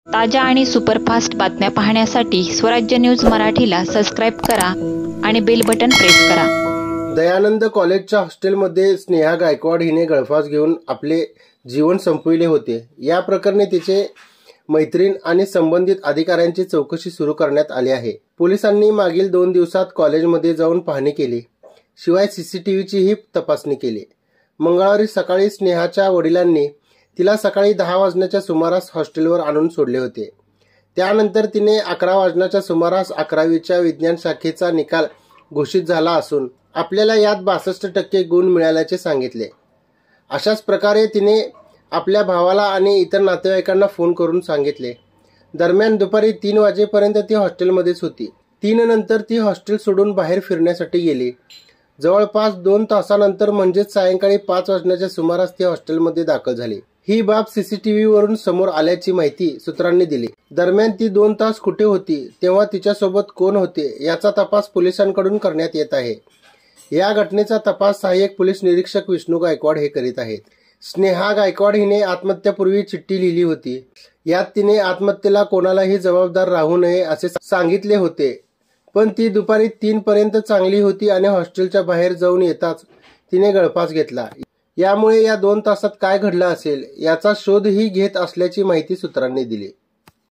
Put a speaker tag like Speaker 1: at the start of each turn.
Speaker 1: ताज्या आणि सुपरफास्ट बातम्या पाहण्यासाठी स्वराज्य न्यूज मराठीला सबस्क्राईब करा आणि बेल बटन प्रेस करा।
Speaker 2: दयानंद कॉलेजच्या हॉस्टेलमध्ये स्नेहा गायकवाड हिने गळफास घेऊन आपले जीवन संपविले होते। या प्रकरणी तिचे मैत्रीण आणि संबंधित अधिकाऱ्यांची चौकशी सुरू करण्यात आली आहे। पोलिसांनी मागील 2 दिवसात कॉलेजमध्ये जाऊन पाहणी केली, शिवाय सीसीटीव्हीचीही तपासणी केली। मंगळवारी सकाळी स्नेहाच्या वडिलांनी तिला सकाळी 10 वाजण्याच्या सुमारास हॉस्टेलवर आणून सोडले होते। त्यानंतर तिने 11 वाजण्याच्या सुमारास 11वीच्या विज्ञान शाखेचा निकाल घोषित झाला असून आपल्याला यात 62% गुण मिळाल्याचे सांगितले। अशाच प्रकारे तिने आपल्या भावाला आणि इतर नातेवाईकांना फोन करून सांगितले। दरम्यान दुपारी 3 वाजेपर्यंत ती हॉस्टेलमध्येच होती। 3 नंतर ती हॉस्टेल सोडून बाहेर फिरण्यासाठी गेली। जवळपास 2 तासानंतर म्हणजेच सायंकाळी 5 वाजण्याच्या सुमारास ती हॉस्टेलमध्ये दाखल झाली। ही बाब सीसीटीव्हीवरून समोर आल्याची माहिती सूत्रांनी दिली। दरम्यान ती 2 तास कुठे होती, तेव्हा तिच्यासोबत कोण होते याचा तपास पोलिसांकडून करण्यात येत आहे। या घटनेचा तपास सहाय्यक पोलीस निरीक्षक विष्णू गायकवाड हे करीत आहेत। स्नेहा गायकवाड हिने आत्महत्येपूर्वी चिठ्ठी लिहिली होती। यात तिने आत्महत्येला कोणालाही जबाबदार राहू नये असे सांगितले होते, पण ती दुपारी 3 पर्यंत चांगली होती आणि हॉस्टेलच्या बाहेर जाऊन येताच तिने गळफास घेतला। यामुळे या 2 तासात काय घडलं असेल याचा शोधही घेत असल्याची माहिती सूत्रांनी दिली।